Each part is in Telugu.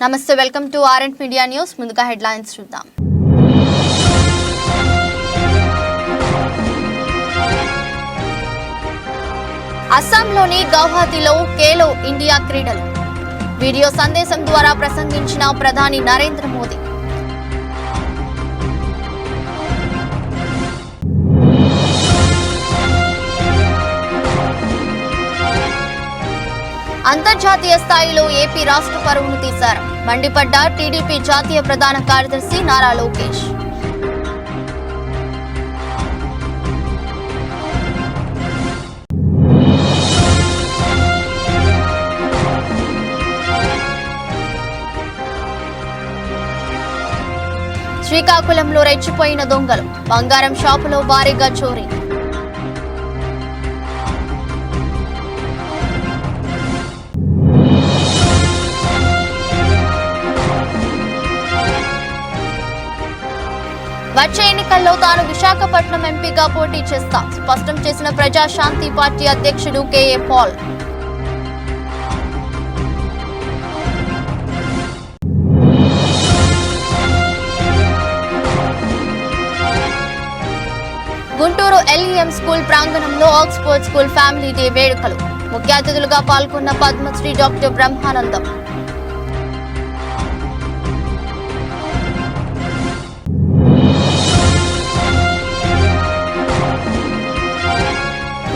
నమస్తే, వెల్కమ్ టు ఆర్ఎండ్ మీడియా న్యూస్. ముందుగా హెడ్లైన్స్ చూద్దాం. అస్సాంలోని గౌహతిలో ఖేలో ఇండియా క్రీడలు వీడియో సందేశం ద్వారా ప్రసంగించిన ప్రధాని నరేంద్ర మోదీ. అంతర్జాతీయ స్థాయిలో ఏపీ రాష్ట్ర పరువును తీశారు. మండిపడ్డ టీడీపీ జాతీయ ప్రధాన కార్యదర్శి నారా లోకేష్. శ్రీకాకుళంలో రెచ్చిపోయిన దొంగలు, బంగారం షాపులో భారీగా చోరీ. వచ్చే ఎన్నికల్లో తాను విశాఖపట్నం ఎంపీగా పోటీ చేస్తా స్పష్టం చేసిన ప్రజాశాంతి పార్టీ అధ్యక్షుడు KA Paul. Guntur LEM school ప్రాంగణంలో ఆక్స్ఫోర్డ్ స్కూల్ ఫ్యామిలీ డే వేడుకలు. ముఖ్య అతిథులుగా పాల్గొన్న పద్మశ్రీ డాక్టర్ బ్రహ్మానందం.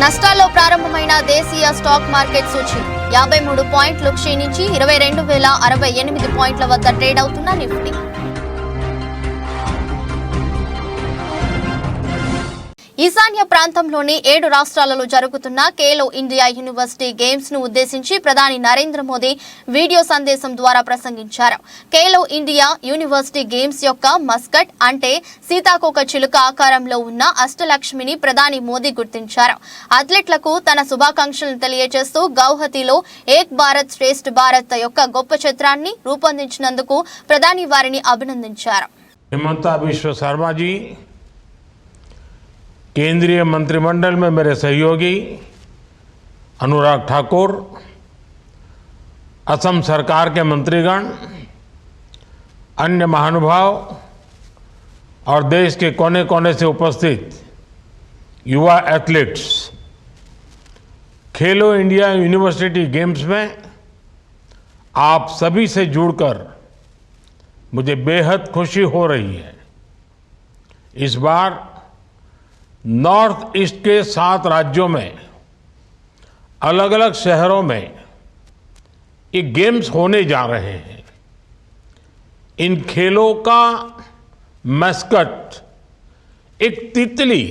నష్టాల్లో ప్రారంభమైన దేశీయ స్టాక్ మార్కెట్ సూచీలు 53 పాయింట్లు క్షీణించి 22,068 పాయింట్ల వద్ద ట్రేడ్ అవుతున్న నిఫ్టీ. ఈశాన్య ప్రాంతంలోని 7 రాష్ట్రాలలో జరుగుతున్న ఖేలో ఇండియా యూనివర్సిటీ గేమ్స్ ను ఉద్దేశించి ప్రధాని నరేంద్ర మోదీ వీడియో సందేశం ద్వారా ప్రసంగించారు. ఖేలో ఇండియా యూనివర్సిటీ గేమ్స్ యొక్క మస్కట్ అంటే సీతాకోక చిలుక ఆకారంలో ఉన్న అష్టలక్ష్మిని ప్రధాని మోదీ గుర్తించారు. అథ్లెట్లకు తన శుభాకాంక్షలను తెలియజేస్తూ గౌహతిలో ఏక్ భారత్ శ్రేష్ఠ భారత్ యొక్క గొప్ప చిత్రాన్ని రూపొందించినందుకు ప్రధాని వారిని అభినందించారు. केंद्रीय मंत्रिमंडल में मेरे सहयोगी अनुराग ठाकुर, असम सरकार के मंत्रीगण, अन्य महानुभाव और देश के कोने कोने से उपस्थित युवा एथलीट्स, खेलो इंडिया यूनिवर्सिटी गेम्स में आप सभी से जुड़कर मुझे बेहद खुशी हो रही है. इस बार नॉर्थ ईस्ट के 7 राज्यों में अलग अलग शहरों में ये गेम्स होने जा रहे हैं. इन खेलों का मैस्कट एक तितली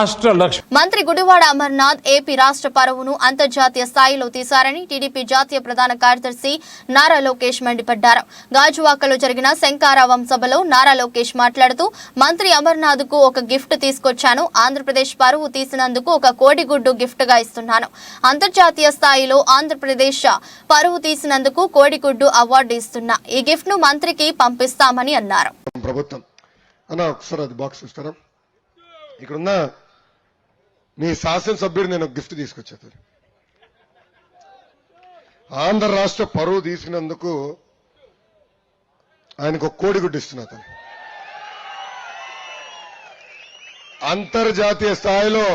అష్టలక్ష్మి. మంత్రి గుడివాడ అమర్నాథ్ ఏపీ రాష్ట్ర పరువును అంతర్జాతీయ స్థాయిలో తీశారని టీడీపీ జాతీయ ప్రధాన కార్యదర్శి నారా లోకేష్ మండిపడ్డారు. గాజువాకలో జరిగిన శంకారావం సభలో నారా లోకేష్ మాట్లాడుతూ మంత్రి అమర్నాథ్ కు ఒక గిఫ్ట్ తీసుకొచ్చాను. ఆంధ్రప్రదేశ్ పరువు తీసినందుకు ఒక కోడిగుడ్డు గిఫ్ట్ గా ఇస్తున్నాను. అంతర్జాతీయ స్థాయిలో ఆంధ్రప్రదేశ్ పరువు తీసినందుకు కోడిగుడ్డు అవార్డు ఇస్తున్నా. ఈ గిఫ్ట్ ను మంత్రికి పంపిస్తామని అన్నారు. మీ శాసనసభ్యుడు నేను ఒక గిఫ్ట్ తీసుకొచ్చాను. ఆంధ్ర రాష్ట్ర పరువు తీసినందుకు ఆయనకు ఒక కోడిగుడ్డు ఇస్తున్నా. అంతర్జాతీయ స్థాయిలో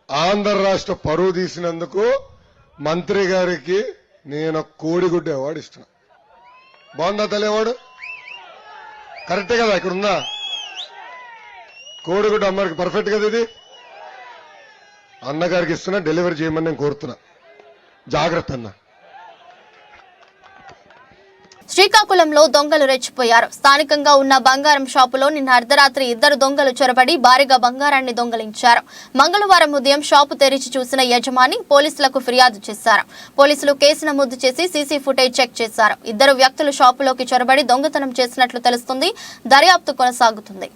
ఆంధ్ర రాష్ట్ర పరువు తీసినందుకు మంత్రి గారికి నేను కోడిగుడ్డు అవార్డు ఇస్తున్నా. బాగుందా తల్లి అవార్డు? కరెక్టే కదా? ఇక్కడ ఉందా కోడిగుడ్డు? అమ్మకి పర్ఫెక్ట్ కదా ఇది? అన్నగారికి ఇస్తున్నా, డెలివరీ చేయమని నేను కోరుతున్నా. జాగ్రత్త అన్న. శ్రీకాకుళంలో దొంగలు రెచ్చిపోయారు. స్థానికంగా ఉన్న బంగారం షాపులో నిన్న అర్ధరాత్రి 2 దొంగలు చొరబడి భారీగా బంగారాన్ని దొంగలించారు. మంగళవారం ఉదయం షాపు తెరిచి చూసిన యజమాని పోలీసులకు ఫిర్యాదు చేశారు. పోలీసులు కేసు నమోదు చేసి సీసీ ఫుటేజ్ చెక్ చేశారు. 2 వ్యక్తులు షాపులోకి చొరబడి దొంగతనం చేసినట్లు తెలుస్తుంది. దర్యాప్తు కొనసాగుతుంది.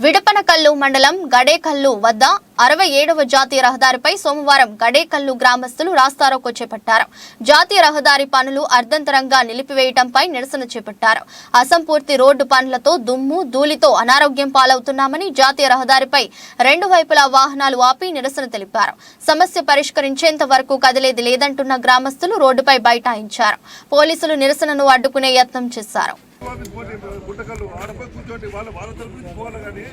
విడపనకల్లు మండలం గడేకల్లు వద్ద 67వ జాతీయ రహదారిపై సోమవారం గడేకల్లు గ్రామస్తులు రాస్తారోకో చేపట్టారు. జాతీయ రహదారి పనులు అర్ధంతరంగా నిలిపివేయడంపై నిరసన చేపట్టారు. అసంపూర్తి రోడ్డు పనులతో దుమ్ము ధూళితో అనారోగ్యం పాలవుతున్నామని జాతీయ రహదారిపై రెండు వైపులా వాహనాలు ఆపి నిరసన తెలిపారు. సమస్య పరిష్కరించేంత వరకు కదిలేది లేదంటున్న గ్రామస్తులు రోడ్డుపై బైఠాయించారు. పోలీసులు నిరసనను అడ్డుకునే యత్నం చేశారు. గుట్టకల్లు ఆడపై కూర్చోండి వాళ్ళ తరపు నుంచి పోవాలి కానీ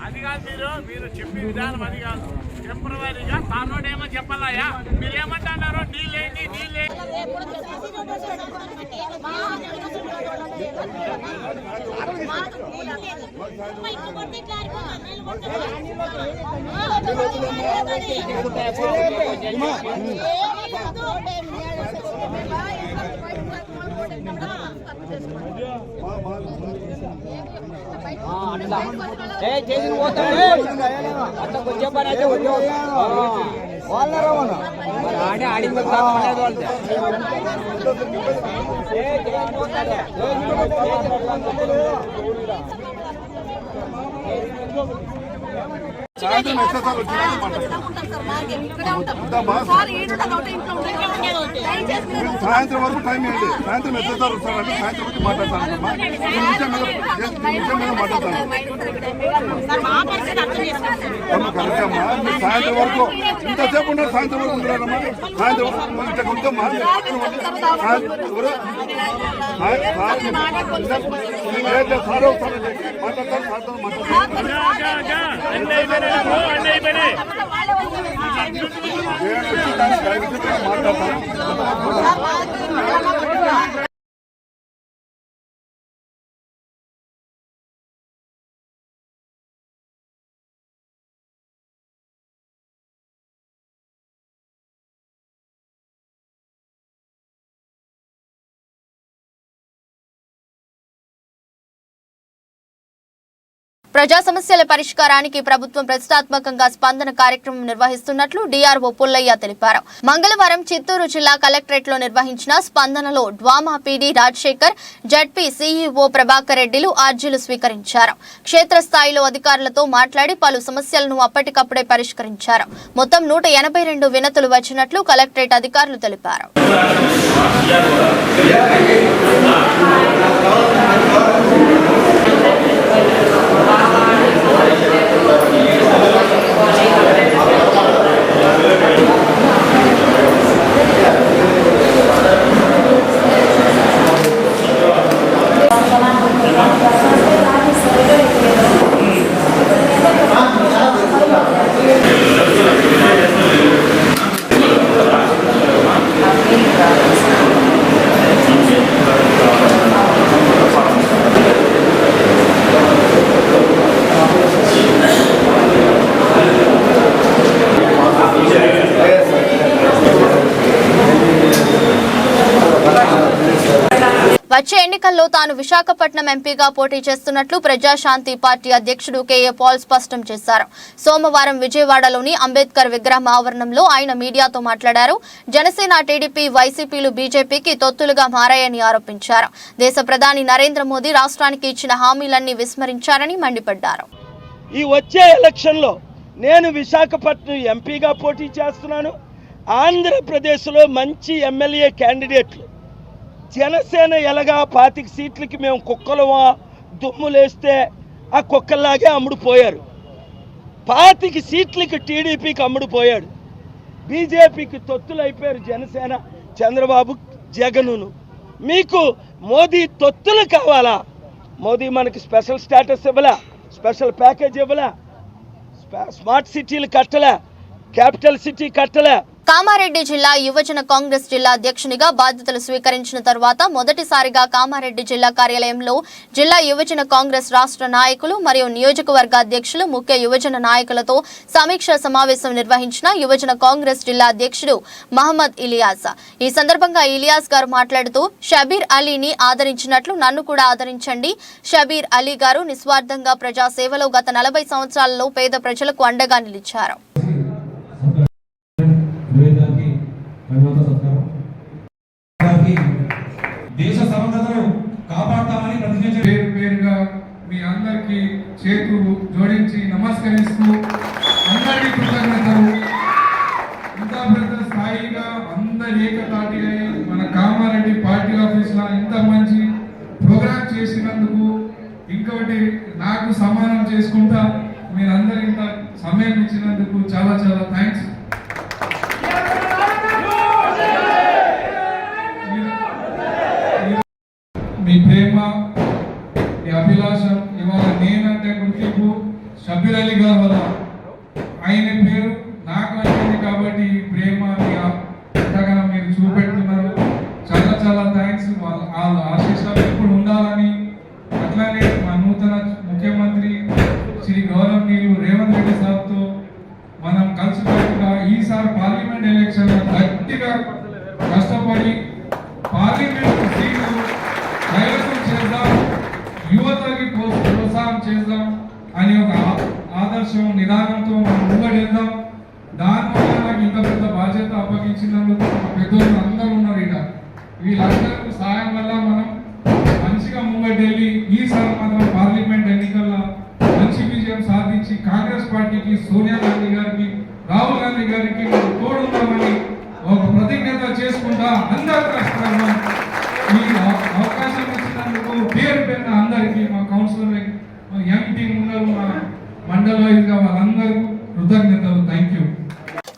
అది కాదు మీరు చెప్పే విధానం అది కాదు. టెంపరీగా తానోడు ఏమో చెప్పాలయ్యా, మీరు ఏమంటున్నారో నీళ్ళేంటి చేసిన పోతాడు అట్లా కొంచెం పని అయితే వాళ్ళ రవాణా ఆడే ఆడింది సాయంత్రం ఎస్ఎస్ఆర్ వచ్చినట్టు సాయంత్రం వరకు టైం ఏంటి? సాయంత్రం ఎస్ఎస్ఆర్ వస్తారంటే సాయంత్రం వచ్చి మాట్లాడతానమ్మా. నిమిషం మీద మాట్లాడతాను. కరెక్టమ్మా, మీరు సాయంత్రం వరకు ఇంతసేపు ఉన్నారు. సాయంత్రం వరకు ఉంటారమ్మా. సాయంత్రం వరకు ఇంత కొంత సార్ వస్తారండి మాట్లాడతారు. సార్తో మాట్లాడతారు. ప్రజా సమస్యల పరిష్కారానికి ప్రభుత్వం ప్రతిష్టాత్మకంగా స్పందన కార్యక్రమం నిర్వహిస్తున్నట్లు డిఆర్ఓ పుల్లయ్య తెలిపారు. మంగళవారం చిత్తూరు జిల్లా కలెక్టరేట్ లో నిర్వహించిన స్పందనలో DWMA PD Rajasekhar, ZP CEO Prabhakar రెడ్డిలు అర్జీలు స్వీకరించారు. క్షేత్రస్థాయిలో అధికారులతో మాట్లాడి పలు సమస్యలను అప్పటికప్పుడే పరిష్కరించారు. మొత్తం 182 వినతులు వచ్చినట్లు కలెక్టరేట్ అధికారులు తెలిపారు. వచ్చే ఎన్నికల్లో తాను విశాఖపట్నం ఎంపీగా పోటీ చేస్తున్నట్లు ప్రజాశాంతి పార్టీ అధ్యక్షుడు కేఏ పాల్ స్పష్టం చేశారు. సోమవారం విజయవాడలోని అంబేద్కర్ విగ్రహం ఆవరణంలో ఆయన మీడియాతో మాట్లాడారు. జనసేన, టీడీపీ, వైసీపీలు బీజేపీకి తొత్తులుగా మారాయని ఆరోపించారు. దేశ ప్రధాని నరేంద్ర మోదీ రాష్ట్రానికి ఇచ్చిన హామీలన్నీ విస్మరించారని మండిపడ్డారు. ఈ వచ్చే ఎలక్షన్లో నేను విశాఖపట్నం ఎంపీగా పోటీ చేస్తున్నాను. ఆంధ్రప్రదేశ్లో మంచి ఎమ్మెల్యే క్యాండిడేట్లు జనసేన ఎలాగా 25 సీట్లకి మేము కుక్కలమా దుమ్ములేస్తే ఆ కుక్కల్లాగే అమ్ముడుపోయారు. 25 సీట్లకి టీడీపీకి అమ్ముడుపోయాడు. బీజేపీకి తొత్తులు అయిపోయారు జనసేన, చంద్రబాబు, జగనును. మీకు మోదీ తొత్తులు కావాలా? మోదీ మనకి స్పెషల్ స్టేటస్ ఇవ్వలే, స్పెషల్ ప్యాకేజ్ ఇవ్వలే, స్మార్ట్ సిటీలు కట్టలే, క్యాపిటల్ సిటీ కట్టలే. కామారెడ్డి జిల్లా యువజన కాంగ్రెస్ జిల్లా అధ్యక్షునిగా బాధ్యతలు స్వీకరించిన తర్వాత మొదటిసారిగా కామారెడ్డి జిల్లా కార్యాలయంలో జిల్లా యువజన కాంగ్రెస్ రాష్ట్ర నాయకులు మరియు నియోజకవర్గ అధ్యక్షులు, ముఖ్య యువజన నాయకులతో సమీక్ష సమావేశం నిర్వహించిన యువజన కాంగ్రెస్ జిల్లా అధ్యక్షుడు మహమ్మద్ ఇలియాస్. ఈ సందర్భంగా ఇలియాస్ గారు మాట్లాడుతూ, షబీర్ అలీని ఆదరించినట్లు నన్ను కూడా ఆదరించండి. షబీర్ అలీ గారు నిస్వార్థంగా ప్రజా సేవలో గత 40 సంవత్సరాలలో పేద ప్రజలకు అండగా నిలిచారు. చేతులు జోడించి నమస్కరిస్తూ అందరికీ కృతజ్ఞతలు. ఇంత పెద్ద స్థాయిగా అందరి ఏకతాటిగా మన కామారెడ్డి పార్టీ ఆఫీస్లో ఇంత మంచి ప్రోగ్రామ్ చేసినందుకు, ఇంకొకటి నాకు సమానం చేసుకుంటా మీరందరూ ఇంత సమయం ఇచ్చినందుకు చాలా చాలా థ్యాంక్స్. మీ ప్రేమ, మీ అభిలాషం, ఇవాళ నేనంటే గుర్తింపు షబ్బీర్ అలీ గారి వల్ల ఆయన పేరు నాకు అయింది కాబట్టి ఈ ప్రేమ ఎంతగానో మీరు చూపెడుతున్నారు. చాలా చాలా థ్యాంక్స్. వాళ్ళ ఆశీస్సులు ఎప్పుడు ఉండాలని, అట్లానే మా నూతన ముఖ్యమంత్రి శ్రీ గౌరవనీయులు రేవంత్ రెడ్డి సార్తో మనం కలిసికట్టుగా ఈసారి పార్లమెంట్ ఎలక్షన్ గట్టిగా కష్టపడి పార్లమెంట్ సీట్లు కైవసం చేద్దాం, యువతకి ప్రోత్సాహం చేద్దాం అని ఒక ఆదర్శం నిదానంతో మనం ముంగడేద్దాం. దానివల్ల నాకు ఇంత పెద్ద బాధ్యత అప్పగించినందుకు మా పెద్దోళ్ళు అందరూ ఉన్నారు ఇక. వీళ్ళందరూ సాయం వల్ల మనం మంచిగా ముంగడెళ్ళి ఈసారి మాత్రం పార్లమెంట్ ఎన్నికల్లో మంచి విజయం సాధించి కాంగ్రెస్ పార్టీకి, సోనియా గాంధీ గారికి, రాహుల్ గాంధీ గారికి మనం తోడున్నామని ఒక ప్రతిజ్ఞత చేసుకుంటా అందరూ కష్టపడదాం. ఈ అవకాశం ఇచ్చినందుకు పేరు పేరున అందరికీ, మా కౌన్సిలర్, మా ఎంపీ ఉన్నారు, మా మండల వైజ్గా వాళ్ళందరూ కృతజ్ఞతలు. Thank you.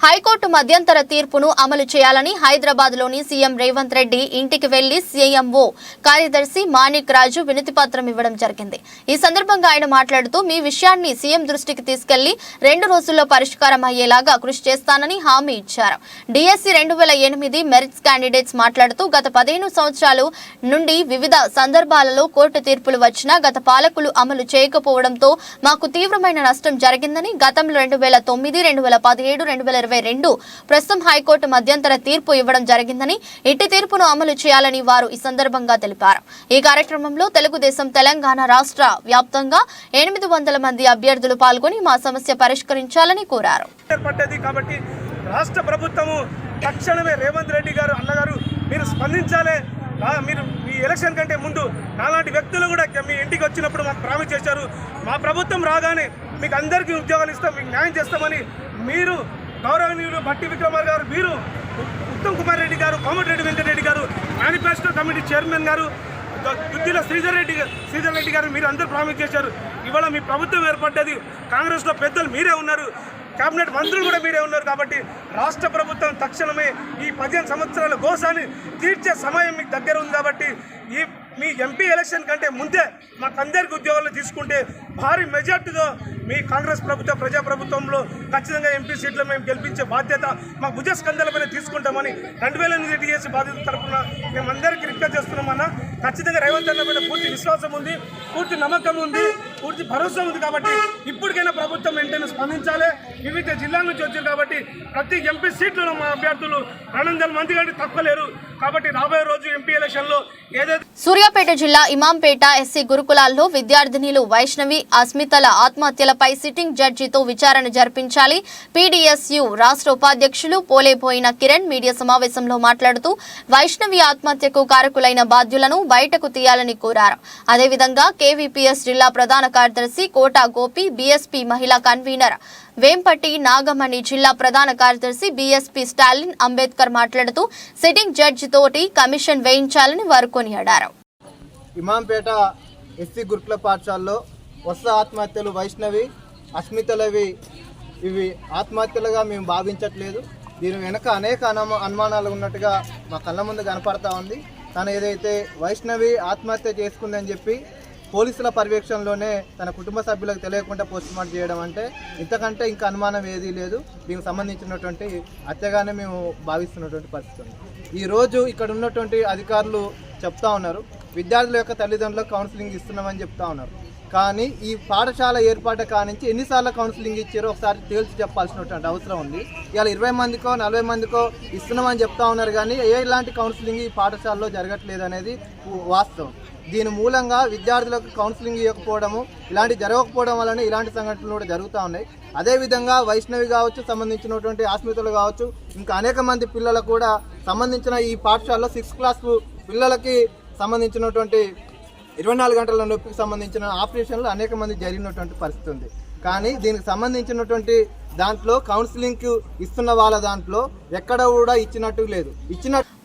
హైకోర్టు మధ్యంతర తీర్పును అమలు చేయాలని హైదరాబాద్లోని సీఎం రేవంత్ రెడ్డి ఇంటికి వెళ్లి సీఎంఓ కార్యదర్శి మాణిక్ రాజు వినతిపత్రం ఇవ్వడం జరిగింది. ఈ సందర్భంగా ఆయన మాట్లాడుతూ మీ విషయాన్ని సీఎం దృష్టికి తీసుకెళ్లి 2 రోజుల్లో పరిష్కారం అయ్యేలాగా కృషి చేస్తానని హామీ ఇచ్చారు. డిఎస్సి 2008 మెరిట్స్ క్యాండిడేట్స్ మాట్లాడుతూ గత 15 సంవత్సరాలు నుండి వివిధ సందర్భాలలో కోర్టు తీర్పులు వచ్చినా గత పాలకులు అమలు చేయకపోవడంతో మాకు తీవ్రమైన నష్టం జరిగిందని, గతంలో 2009, 2017, 2022 ప్రస్తుతం హైకోర్టు మధ్యంతర తీర్పు ఇవ్వడం జరిగిందని, ఇట్టి తీర్పును అమలు చేయాలని వారు ఈ సందర్భంగా తెలిపారు. ఈ కార్యక్రమంలో తెలుగుదేశం తెలంగాణ రాష్ట్ర వ్యాప్తంగా 800 మంది అభ్యర్థులు పాల్గొని మా సమస్య పరిష్కరించాలని కోరారు. కాబట్టి రాష్ట్ర ప్రభుత్వము తక్షణమే రేవంత్ రెడ్డి గారు అన్నగారు మీరు స్పందించాలి. మీరు ఈ ఎలక్షన్ కంటే ముందు నాలాంటి వ్యక్తులు కూడా మీ ఇంటికి వచ్చినప్పుడు మాకు ప్రామిస్ చేశారు, మా ప్రభుత్వం రాగానే మీకు అందరికీ ఉద్యోగాలు ఇస్తాం, మీకు న్యాయం చేస్తామని. మీరు గౌరవనీయులు బట్టి విక్రమార్ గారు, మీరు ఉత్తమ్ కుమార్ రెడ్డి గారు, కోమటిరెడ్డి వెంకటరెడ్డి గారు, మేనిఫెస్టో కమిటీ చైర్మన్ గారు, దుద్దిల శ్రీధర్ రెడ్డి గారు మీరు అందరూ ప్రామిస్ చేశారు. ఇవాళ మీ ప్రభుత్వం ఏర్పడ్డది, కాంగ్రెస్లో పెద్దలు మీరే ఉన్నారు, కేబినెట్ మంత్రులు కూడా మీరే ఉన్నారు. కాబట్టి రాష్ట్ర ప్రభుత్వం తక్షణమే ఈ 15 సంవత్సరాల గోసాన్ని తీర్చే సమయం మీకు దగ్గర ఉంది. కాబట్టి మీ ఎంపీ ఎలక్షన్ కంటే ముందే మాకందరికి ఉద్యోగాలు తీసుకుంటే భారీ మెజార్టీతో మీ కాంగ్రెస్ ప్రభుత్వ ప్రజాప్రభుత్వంలో ఖచ్చితంగా ఎంపీ సీట్లు మేము గెలిపించే బాధ్యత మా భుజ స్కంధాలపైన తీసుకుంటామని 2008 డిఎస్సి బాధ్యత తరఫున మేమందరికీ రిక్వెస్ట్ చేస్తున్నామన్నా. ఖచ్చితంగా రేవంత్ అన్న మీద పూర్తి విశ్వాసం ఉంది, పూర్తి నమ్మకం ఉంది, పూర్తి భరోసా ఉంది. కాబట్టి ఇప్పటికైనా ప్రభుత్వం వెంటనే స్పందించాలి. వివిధ జిల్లాల నుంచి వచ్చారు కాబట్టి ప్రతి ఎంపీ సీట్లలో మా అభ్యర్థులు 200 మంది కంటే తక్కువ లేరు. కాబట్టి రాబోయే రోజు ఎంపీ ఎలక్షన్లో ఏదైతే సూర్యాపేట జిల్లా ఇమాంపేట ఎస్సీ గురుకులాల్లో విద్యార్థినిలు వైష్ణవి, అస్మితల ఆత్మహత్యలపై సిట్టింగ్ జడ్జితో విచారణ జరిపించాలి. పీడీఎస్యు రాష్ట్ర ఉపాధ్యక్షులు పోలేపోయిన కిరణ్ మీడియా సమావేశంలో మాట్లాడుతూ వైష్ణవి ఆత్మహత్యకు కారకులైన బాధ్యులను బయటకు తీయాలని కోరారు. అదేవిధంగా కేవీపీఎస్ జిల్లా ప్రధాన కార్యదర్శి కోటా గోపి, బీఎస్పీ మహిళా కన్వీనర్ వేంపటి నాగమణి, జిల్లా ప్రధాన కార్యదర్శి బీఎస్పీ స్టాలిన్ అంబేద్కర్ మాట్లాడుతూ సిట్టింగ్ జడ్జి తోటి కమిషన్ వేయించాలని వారు కొనియాడారు. ఇమాంపేట ఎస్సీ గురుకుల పాఠశాలలో వరుస ఆత్మహత్యలు వైష్ణవి, అస్మితలవి ఇవి ఆత్మహత్యలుగా మేము భావించట్లేదు. దీని వెనక అనేక అనుమానాలు ఉన్నట్టుగా మా కళ్ళ ముందు కనపడతా ఉంది. తను ఏదైతే వైష్ణవి ఆత్మహత్య చేసుకుందని చెప్పి పోలీసుల పర్యవేక్షణలోనే తన కుటుంబ సభ్యులకు తెలియకుండా పోస్ట్మార్టం చేయడం అంటే ఇంతకంటే ఇంకా అనుమానం ఏదీ లేదు. దీనికి సంబంధించినటువంటి హత్యగానే మేము భావిస్తున్నటువంటి పరిస్థితి ఉంది. ఈరోజు ఇక్కడ ఉన్నటువంటి అధికారులు చెప్తా ఉన్నారు, విద్యార్థుల యొక్క తల్లిదండ్రులకు కౌన్సిలింగ్ ఇస్తున్నామని చెప్తా ఉన్నారు. కానీ ఈ పాఠశాల ఏర్పాటు కానించి ఎన్నిసార్లు కౌన్సిలింగ్ ఇచ్చారో ఒకసారి తేల్చి చెప్పాల్సినటువంటి అవసరం ఉంది. ఇవాళ 20 మందికో 40 మందికో ఇస్తున్నామని చెప్తా ఉన్నారు, కానీ ఎలాంటి కౌన్సిలింగ్ ఈ పాఠశాలలో జరగట్లేదు అనేది వాస్తవం. దీని మూలంగా విద్యార్థులకు కౌన్సిలింగ్ ఇవ్వకపోవడము, ఇలాంటి జరగకపోవడం వల్లనే ఇలాంటి సంఘటనలు కూడా జరుగుతూ ఉన్నాయి. అదేవిధంగా వైష్ణవి కావచ్చు, సంబంధించినటువంటి ఆస్మితలు కావచ్చు, ఇంకా అనేక మంది పిల్లలకు కూడా సంబంధించిన ఈ పాఠశాలలో 6th క్లాస్ పిల్లలకి సంబంధించినటువంటి 24 గంటల నొప్పికి సంబంధించిన ఆపరేషన్లు అనేక మంది జరిగినటువంటి పరిస్థితి ఉంది. కానీ దీనికి సంబంధించినటువంటి దాంట్లో కౌన్సిలింగ్ ఇస్తున్న వాళ్ళ దాంట్లో ఎక్కడ కూడా ఇచ్చినట్టు లేదు.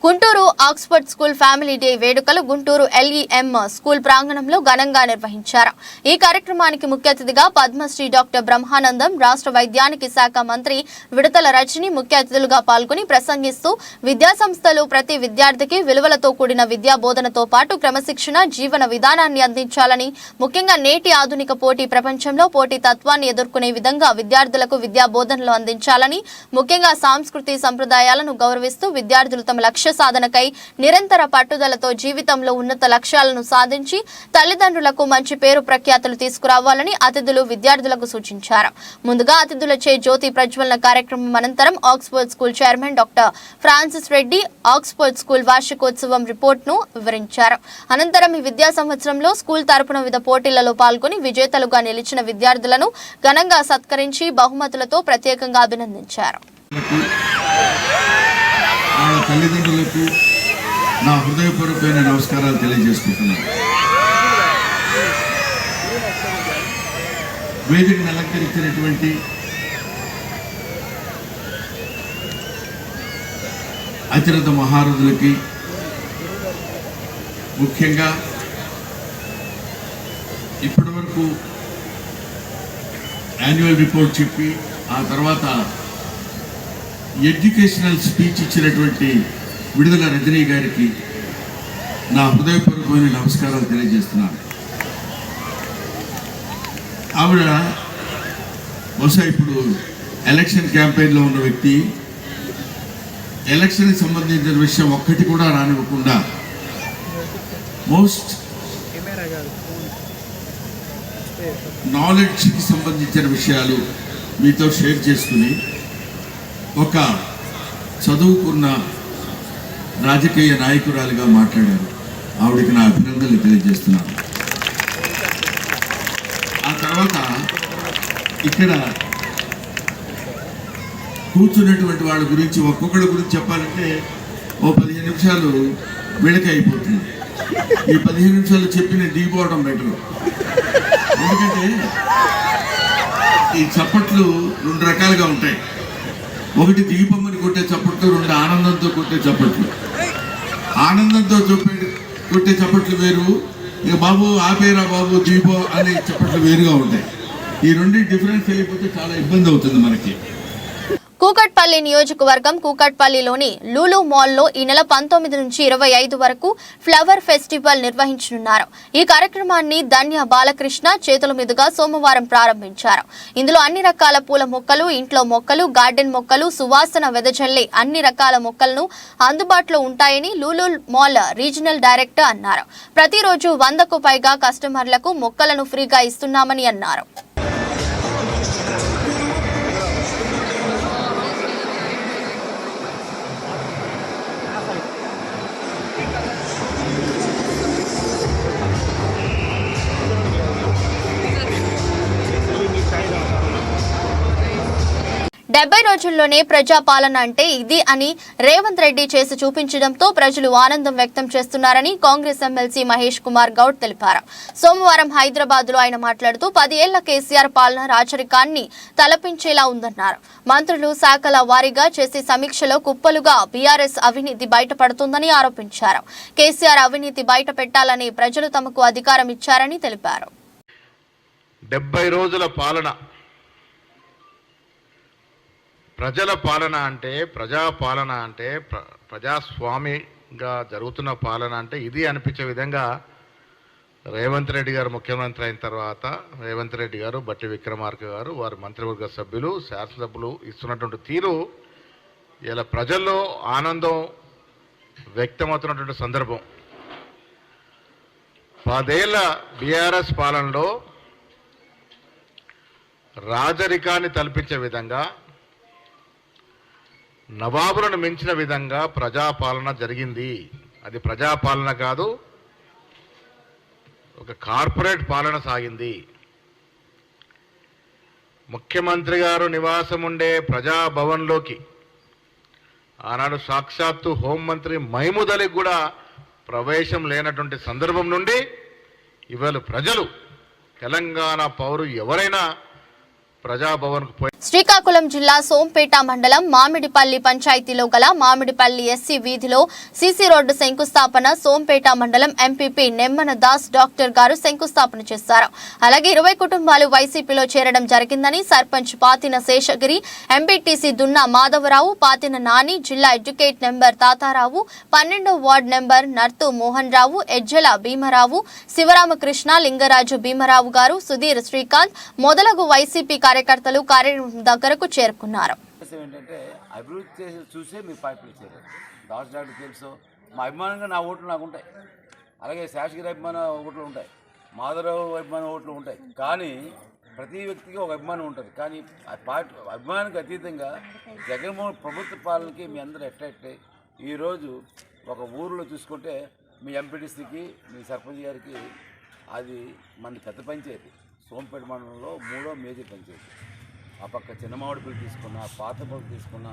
Guntur Oxford school family day వేడుకలు గుంటూరు LEM స్కూల్ ప్రాంగణంలో ఘనంగా నిర్వహించారు. ఈ కార్యక్రమానికి ముఖ్య అతిథిగా పద్మశ్రీ డాక్టర్ బ్రహ్మానందం, రాష్ట్ర వైద్యానికి శాఖ మంత్రి విడతల రజని ముఖ్య అతిథులుగా పాల్గొని ప్రసంగిస్తూ విద్యాసంస్థలు ప్రతి విద్యార్థికి విలువలతో కూడిన విద్యా బోధనతో పాటు క్రమశిక్షణ జీవన విధానాన్ని అందించాలని, ముఖ్యంగా నేటి ఆధునిక పోటీ ప్రపంచంలో పోటీ తత్వాన్ని ఎదుర్కొనే విధంగా విద్యార్థులకు విద్యా బోధనలు అందించాలని, ముఖ్యంగా సంస్కృతి సంప్రదాయాలను గౌరవిస్తూ విద్యార్థులు తమ లక్ష్య సాధనకై నిరంతర పట్టుదలతో జీవితంలో ఉన్నత లక్ష్యాలను సాధించి తల్లిదండ్రులకు మంచి పేరు ప్రఖ్యాతులు తీసుకురావాలని అతిథులు విద్యార్థులకు సూచించారు. ముందుగా అతిథులచే జ్యోతి ప్రజ్వలన కార్యక్రమం అనంతరం Oxford school chairman doctor Francis Reddy Oxford school వార్షికోత్సవం రిపోర్ట్ను వివరించారు. అనంతరం ఈ విద్యా సంవత్సరంలో స్కూల్ తరపున వివిధ పోటీలలో పాల్గొని విజేతలుగా నిలిచిన విద్యార్థులను ఘనంగా సత్కరించి బహుమతులతో ప్రత్యేకంగా అభినందించారు. వాళ్ళ తల్లిదండ్రులకు నా హృదయపూర్వకమైన నమస్కారాలు తెలియజేసుకుంటున్నాను. వేదికను అలంకరించినటువంటి అతిరథ మహారథులకి, ముఖ్యంగా ఇప్పటివరకు యాన్యువల్ రిపోర్ట్ చెప్పి ఆ తర్వాత ఎడ్యుకేషనల్ స్పీచ్ ఇచ్చినటువంటి విడుదల రజనీ గారికి నా హృదయపూర్వకమైన నమస్కారాలు తెలియజేస్తున్నాను. ఆవిడ బహుశా ఇప్పుడు ఎలక్షన్ క్యాంపెయిన్లో ఉన్న వ్యక్తి. ఎలక్షన్కి సంబంధించిన విషయం ఒక్కటి కూడా రానివ్వకుండా మోస్ట్ నాలెడ్జ్కి సంబంధించిన విషయాలు మీతో షేర్ చేసుకుని ఒక చదువుకున్న రాజకీయ నాయకురాలిగా మాట్లాడారు. ఆవిడకి నా అభినందనలు తెలియజేస్తున్నాను. ఆ తర్వాత ఇక్కడ కూర్చున్నటువంటి వాళ్ళ గురించి ఒక్కొక్కడి గురించి చెప్పాలంటే ఓ 15 నిమిషాలు వీళ్ళకే అయిపోతుంది. ఈ 15 నిమిషాలు చెప్పి నేను దిగిపోవడం బెటర్. ఎందుకంటే ఈ చప్పట్లు 2 రకాలుగా ఉంటాయి. ఒకటి దిగిపోమని కొట్టే చప్పట్లు, 2 ఆనందంతో కొట్టే చప్పట్లు. ఆనందంతో కొట్టే చప్పట్లు వేరు, ఇక బాబు ఆపేరా బాబు దిగిపో అనే చప్పట్లు వేరుగా ఉంటాయి. ఈ 2 డిఫరెన్స్ తెలియకపోతే చాలా ఇబ్బంది అవుతుంది మనకి. కూకట్పల్లి నియోజకవర్గం కూకట్పల్లిలోని లూలు మాల్లో ఈ నెల 19 నుంచి 25 వరకు ఫ్లవర్ ఫెస్టివల్ నిర్వహించనున్నారు. ఈ కార్యక్రమాన్ని ధన్య బాలకృష్ణ చేతుల మీదుగా సోమవారం ప్రారంభించారు. ఇందులో అన్ని రకాల పూల మొక్కలు, ఇంట్లో మొక్కలు, గార్డెన్ మొక్కలు, సువాసన వెదజల్లే అన్ని రకాల మొక్కలను అందుబాటులో ఉంటాయని లూలు మాల్ రీజనల్ డైరెక్టర్ అన్నారు. ప్రతిరోజు 100కు పైగా కస్టమర్లకు మొక్కలను ఫ్రీగా ఇస్తున్నామని అన్నారు. డెబ్బై రోజుల్లోనే ప్రజాపాలన అంటే ఇది అని రేవంత్ రెడ్డి చేసి చూపించడంతో ప్రజలు ఆనందం వ్యక్తం చేస్తున్నారని కాంగ్రెస్ ఎమ్మెల్సీ మహేష్ కుమార్ గౌడ్ తెలిపారు. సోమవారం హైదరాబాద్ లో ఆయన మాట్లాడుతూ 10 ఏళ్ల కేసీఆర్ పాలన రాచరికాన్ని తలపించేలా ఉందన్నారు. మంత్రులు శాఖల వారీగా చేసే సమీక్షలో కుప్పలుగా బీఆర్ఎస్ అవినీతి బయటపడుతుందని ఆరోపించారు. కేసీఆర్ అవినీతి బయట పెట్టాలని ప్రజలు తమకు అధికారం ఇచ్చారని తెలిపారు. 70 రోజుల పాలన, ప్రజల పాలన అంటే, ప్రజాపాలన అంటే, ప్రజాస్వామిగా జరుగుతున్న పాలన అంటే ఇది అనిపించే విధంగా రేవంత్ రెడ్డి గారు ముఖ్యమంత్రి అయిన తర్వాత రేవంత్ రెడ్డి గారు, బట్టి విక్రమార్క గారు, వారి మంత్రివర్గ సభ్యులు, శాసనసభ్యులు ఇస్తున్నటువంటి తీరు ఇలా ప్రజల్లో ఆనందం వ్యక్తమవుతున్నటువంటి సందర్భం. 10 ఏళ్ల బీఆర్ఎస్ పాలనలో రాజరికాన్ని తలపించే విధంగా, నవాబులను మించిన విధంగా ప్రజాపాలన జరిగింది. అది ప్రజాపాలన కాదు, ఒక కార్పొరేట్ పాలన సాగింది. ముఖ్యమంత్రి గారు నివాసం ఉండే ప్రజాభవన్లోకి ఆనాడు సాక్షాత్తు హోంమంత్రి మహమూద్ అలీకి కూడా ప్రవేశం లేనటువంటి సందర్భం నుండి ఇవాళ ప్రజలు తెలంగాణ పౌరు ఎవరైనా ప్రజాభవన్కు పోయి శ్రీకాకుళం జిల్లా సోంపేట మండలం మామిడిపల్లి పంచాయతీలో గల మామిడిపల్లి ఎస్సీ వీధిలో సీసీ రోడ్డు శంకుస్థాపన సోంపేట మండలం ఎంపీపీ నెమ్మన దాస్ డాక్టర్ గారు శంకుస్థాపన చేశారు. అలాగే 20 కుటుంబాలు వైసీపీలో చేరడం జరిగిందని సర్పంచ్ పాతిన శేషగిరి, ఎంపీటీసీ దున్నా మాధవరావు, పాతిన నాని, జిల్లా ఎడ్యుకేట్ నెంబర్ తాతారావు, 12వ వార్డు నెంబర్ నర్తు మోహన్ రావు, ఎజ్జల భీమరావు, శివరామకృష్ణ, లింగరాజు భీమరావు గారు, సుధీర్, శ్రీకాంత్ మొదలగు వైసీపీ కార్యకర్తలు కార్యక్రమం దగ్గరకు చేరుకున్నారు. ఏంటంటే అభివృద్ధి చేసి చూసే మీరు పార్టీలు చేరారు. దాస్ డాక్టర్ తెలుసు, మా అభిమానంగా నా ఓట్లు నాకు ఉంటాయి, అలాగే శాసగిరి అభిమాన ఓట్లు ఉంటాయి, మాధవరావు అభిమాన ఓట్లు ఉంటాయి. కానీ ప్రతి వ్యక్తికి ఒక అభిమానం ఉంటుంది. కానీ ఆ పార్టీ అభిమానానికి అతీతంగా జగన్మోహన్ ప్రభుత్వ పాలనకి మీ అందరూ ఎట్లయితే ఈరోజు ఒక ఊరిలో చూసుకుంటే మీ ఎంపీటీసీకి మీ సర్పంచ్ గారికి అది మన పెద్ద పంచాయతీ, సోంపేట మండలంలో 3వ మేజర్ పంచాయతీ. ఆ పక్క చిన్నమావిడిపల్లి తీసుకున్నా, పాతపల్లి తీసుకున్నా,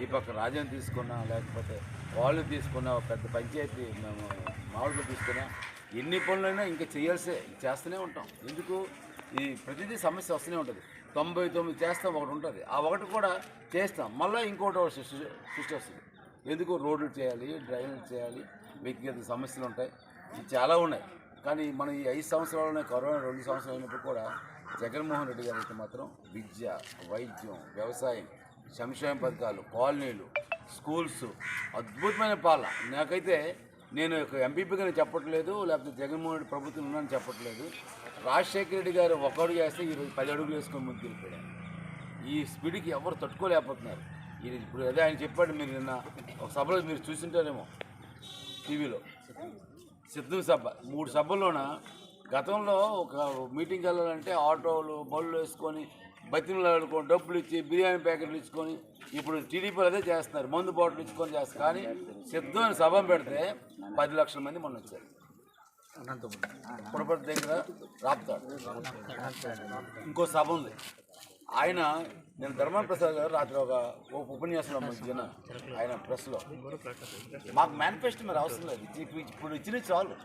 ఈ పక్క రాజన్ తీసుకున్నా, లేకపోతే వాళ్ళు తీసుకున్నా, పెద్ద పంచాయతీ మేము మామిడిపల్లి తీసుకున్నా, ఎన్ని పనులైనా ఇంకా చేస్తూనే ఉంటాం. ఎందుకు ఈ ప్రతిదీ సమస్య వస్తూనే ఉంటుంది. 99 చేస్తాం, ఒకటి ఉంటుంది, ఆ ఒకటి కూడా చేస్తాం, మళ్ళీ ఇంకోటి సృష్టి వస్తుంది. ఎందుకు రోడ్లు చేయాలి, డ్రైనేజ్ చేయాలి, వ్యక్తిగత సమస్యలు ఉంటాయి, ఇవి చాలా ఉన్నాయి. కానీ మన ఈ 5 సంవత్సరాలనే కరోనా 2 సంవత్సరాలు అయినప్పుడు కూడా జగన్మోహన్ రెడ్డి గారు అయితే మాత్రం విద్య, వైద్యం, వ్యవసాయం, సంక్షేమ పథకాలు, కాలనీలు, స్కూల్స్, అద్భుతమైన పాలన. నాకైతే నేను ఒక ఎంపీపీగా నేను చెప్పట్లేదు, లేకపోతే జగన్మోహన్ రెడ్డి ప్రభుత్వం ఉన్నానని చెప్పట్లేదు. రాజశేఖర రెడ్డి గారు ఒక అడుగు వేస్తే ఈరోజు 10 అడుగులు వేసుకొని ముందుకు వెళ్ళిపోయాడు. ఈ స్పీడ్కి ఎవరు తట్టుకోలేకపోతున్నారు. ఇది ఇప్పుడు అదే ఆయన చెప్పాడు, మీరు నిన్న ఒక సభలో మీరు చూసింటారేమో టీవీలో, సిద్ధం సభ 3 సభల్లోన గతంలో ఒక మీటింగ్ వెళ్ళాలంటే ఆటోలు బళ్ళు వేసుకొని బతిమలు ఆడుకొని డబ్బులు ఇచ్చి బిర్యానీ ప్యాకెట్లు ఇచ్చుకొని, ఇప్పుడు టీడీపీలు అదే చేస్తున్నారు, మందు బాటిల్ ఇచ్చుకొని చేస్తారు. కానీ సిద్ధమైన సభ పెడితే 10 లక్షల మంది మొన్న వచ్చారు. పురపతి దగ్గర రాపుతాడు. ఇంకో సభ ఉంది. ఆయన నేను ధర్మ ప్రసాద్ గారు రాత్రి ఒక ఉపన్యాసంలో మధ్యన ఆయన ప్రెస్లో మాకు మేనిఫెస్టో మరి అవసరం లేదు, ఇప్పుడు ఇచ్చిన చాలు,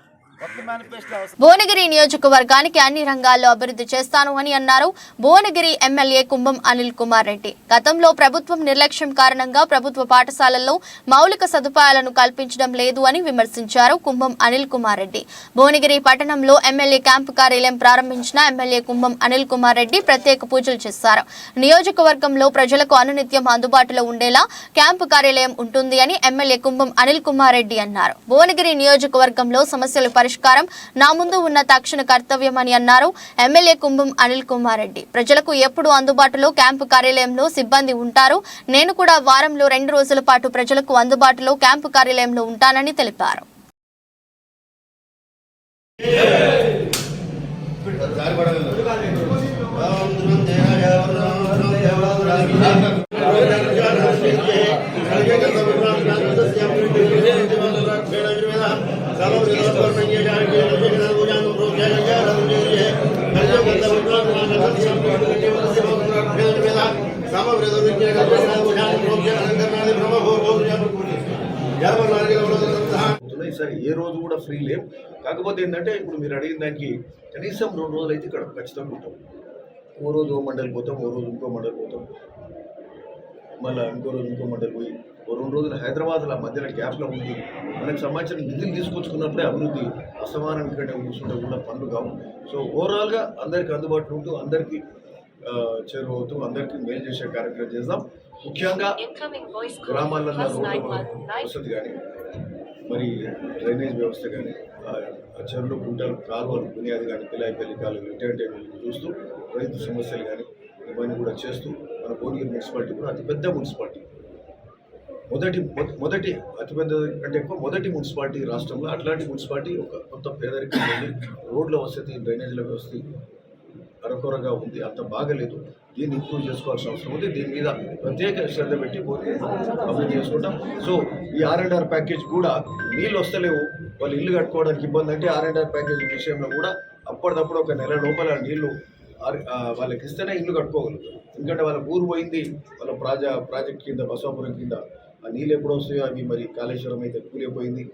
భువనగిరి నియోజకవర్గానికి అన్ని రంగాల్లో అభివృద్ధి చేస్తాను అని అన్నారు భువనగిరి ఎమ్మెల్యే కుంభం అనిల్ కుమార్ రెడ్డి. గతంలో ప్రభుత్వం నిర్లక్ష్యం కారణంగా ప్రభుత్వ పాఠశాలల్లో మౌలిక సదుపాయాలను కల్పించడం లేదు అని విమర్శించారు కుంభం అనిల్ కుమార్ రెడ్డి. భువనగిరి పట్టణంలో ఎమ్మెల్యే క్యాంపు కార్యాలయం ప్రారంభించిన ఎమ్మెల్యే కుంభం అనిల్ కుమార్ రెడ్డి ప్రత్యేక పూజలు చేశారు. నియోజకవర్గంలో ప్రజలకు అనునిత్యం అందుబాటులో ఉండేలా క్యాంపు కార్యాలయం ఉంటుంది అని ఎమ్మెల్యే కుంభం అనిల్ కుమార్ రెడ్డి అన్నారు. భువనగిరి నియోజకవర్గంలో సమస్యలు పరిష్కారం నా ముందు ఉన్న తక్షణ కర్తవ్యమని అన్నారు ఎమ్మెల్యే కుంభం అనిల్ కుమార్ రెడ్డి. ప్రజలకు ఎప్పుడు అందుబాటులో క్యాంపు కార్యాలయంలో సిబ్బంది ఉంటారు. నేను కూడా వారంలో 2 రోజుల పాటు ప్రజలకు అందుబాటులో క్యాంపు కార్యాలయంలో ఉంటానని తెలిపారు. ఈసారి ఏ రోజు కూడా ఫ్రీ లేవు. కాకపోతే ఏంటంటే ఇప్పుడు మీరు అడిగిన దానికి కనీసం 2 రోజులు అయితే ఇక్కడ ఖచ్చితంగా ఉంటాం. ఓ రోజు ఓ మండలి పోతాం, ఓ రోజు ఇంకో మండలి పోతాం, మళ్ళీ ఇంకో రోజు ఇంకో మండలి పోయి ఓ 2 రోజులు హైదరాబాద్లో మధ్యన గ్యాప్లో ఉంది. మనకు సంబంధించిన నిధులు తీసుకొచ్చుకున్నప్పుడే అభివృద్ధి అసమానం కంటే కూర్చుంటే కూడా పనులు కావు. సో ఓవరాల్గా అందరికీ అందుబాటులో ఉంటూ అందరికీ చేరువవుతూ అందరికీ మేలు చేసే కార్యక్రమం చేద్దాం. ముఖ్యంగా గ్రామాలలో రోడ్ల వసతి కానీ, మరి డ్రైనేజ్ వ్యవస్థ కానీ, చెరువులు, గుంటలు, కాలువలు, బునియాది కానీ, పిల్లాయిపల్లి కాలువలు, ఇటువంటి చూస్తూ రైతు సమస్యలు కానీ ఇవన్నీ కూడా చేస్తూ మన భువనగిరి మున్సిపాలిటీ కూడా అతిపెద్ద మున్సిపాలిటీ, మొదటి అతిపెద్ద కంటే ఎక్కువ మొదటి మున్సిపాలిటీ రాష్ట్రంలో. అట్లాంటి మున్సిపాలిటీ ఒక కొత్త పేదరికం ఉంది, రోడ్ల వసతి, డ్రైనేజీల వ్యవస్థ అరకొరగా ఉంది, అంత బాగలేదు. దీన్ని ఇంప్రూవ్ చేసుకోవాల్సిన అవసరం ఉంది. దీని మీద ప్రత్యేక శ్రద్ధ పెట్టి అభివృద్ధి చేసుకుంటాం. సో ఈ R&R ప్యాకేజ్ కూడా నీళ్ళు వస్తలేవు, వాళ్ళు ఇల్లు కట్టుకోవడానికి ఇబ్బంది అంటే R&R ప్యాకేజ్ విషయంలో కూడా అప్పటిదప్పుడు ఒక నెల లోపల నీళ్లు వాళ్ళకి ఇస్తేనే ఇల్లు కట్టుకోగలుగుతారు. ఎందుకంటే వాళ్ళ ఊరు పోయింది, వాళ్ళ ప్రాజెక్ట్ కింద బసవాపురం కింద ఆ నీళ్ళు ఎప్పుడు వస్తాయో అవి మరి కాళేశ్వరం అయితే కూలిపోయింది,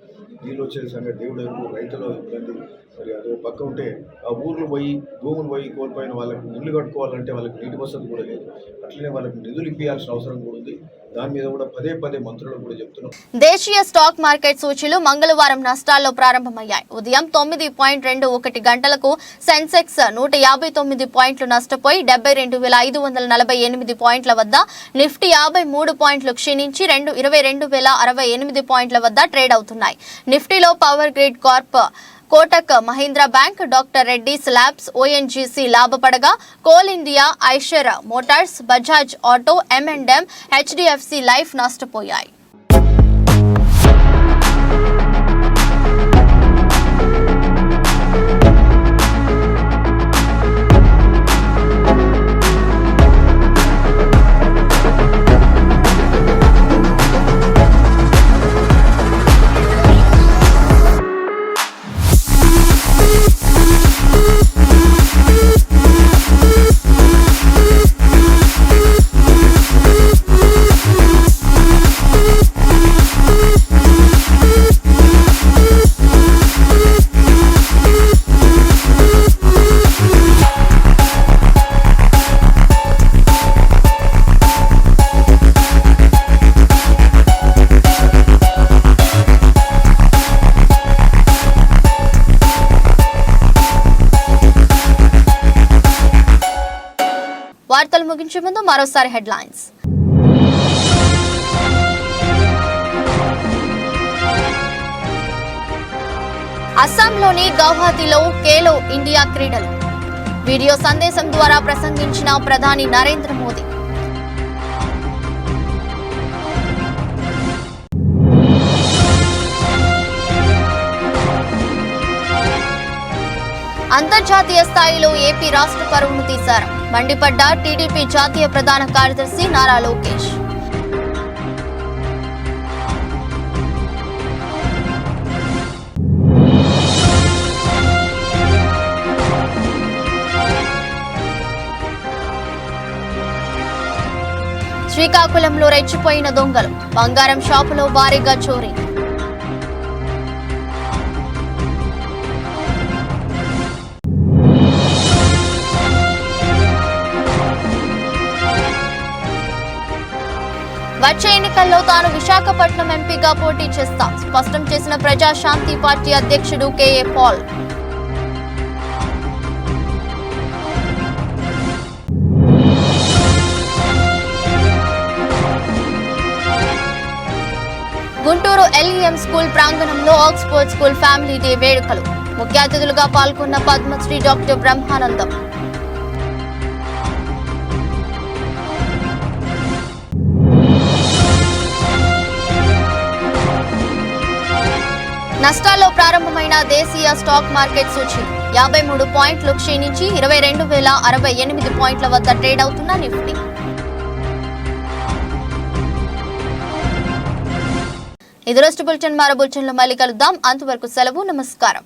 నీళ్ళు వచ్చే సంగతి దేవుడు ఎరుగు, రైతులు ఇబ్బంది. మరి అదో పక్క ఉంటే ఆ ఊర్లు పోయి భూములు పోయి కోల్పోయిన వాళ్ళకు ఇల్లు కట్టుకోవాలంటే వాళ్ళకి నీటి వసతి కూడా లేదు. అట్లనే వాళ్ళకి నిధులు ఇప్పించాల్సిన అవసరం కూడా ఉంది. దాని మీద కూడా పదే మంత్రులకు కూడా చెప్తున్నాం. దేశీయ స్టాక్ మార్కెట్ సూచీలు మంగళవారం నష్టాల్లో ప్రారంభమయ్యాయి. ఉదయం 9:21 గంటలకు సెన్సెక్స్ 159 పాయింట్లు నష్టపోయి 72,548 పాయింట్ల వద్ద, నిఫ్టీ 53 పాయింట్లు క్షీణించి 22,068 పాయింట్ల వద్ద ట్రేడ్ అవుతున్నాయి. నిఫ్టీలో Power Grid Corp, Kotak Mahindra Bank, Doctor Reddy's Labs, ONGC లాభపడగా Coal India, Eicher Motors, Bajaj Auto, M&M, HDFC Life నష్టపోయాయి. వార్తలు ముగించే ముందు మరోసారి హెడ్లైన్స్. అస్సాంలోని గౌహతిలో ఖేలో ఇండియా క్రీడలు, వీడియో సందేశం ద్వారా ప్రసంగించిన ప్రధాని నరేంద్ర మోదీ. అంతర్జాతీయ స్థాయిలో ఏపీ రాష్ట్ర పరువును తీశారు, మండిపడ్డ టీడీపీ జాతీయ ప్రధాన కార్యదర్శి నారా లోకేష్. శ్రీకాకుళంలో రెచ్చిపోయిన దొంగలు, బంగారం షాపులో భారీగా చోరీ. వచ్చే ఎన్నికల్లో తాను విశాఖపట్నం ఎంపీగా పోటీ చేస్తా స్పష్టం చేసిన ప్రజాశాంతి పార్టీ అధ్యక్షుడు KA Paul. Guntur LEM school ప్రాంగణంలో ఆక్స్ఫోర్డ్ స్కూల్ ఫ్యామిలీ డే వేడుకలు, ముఖ్య అతిథులుగా పాల్గొన్న పద్మశ్రీ డాక్టర్ బ్రహ్మానందం. నష్టాల్లో ప్రారంభమైన దేశీయ స్టాక్ మార్కెట్ సూచీలు 53 పాయింట్లు క్షీణించి 22,068 పాయింట్ల వద్ద ట్రేడ్ అవుతున్న నిఫ్టీ. ఇది రోజు బులెటిన్. మరో బులెటిన్లో మళ్ళీ కలుద్దాం. అంతవరకు సెలవు, నమస్కారం.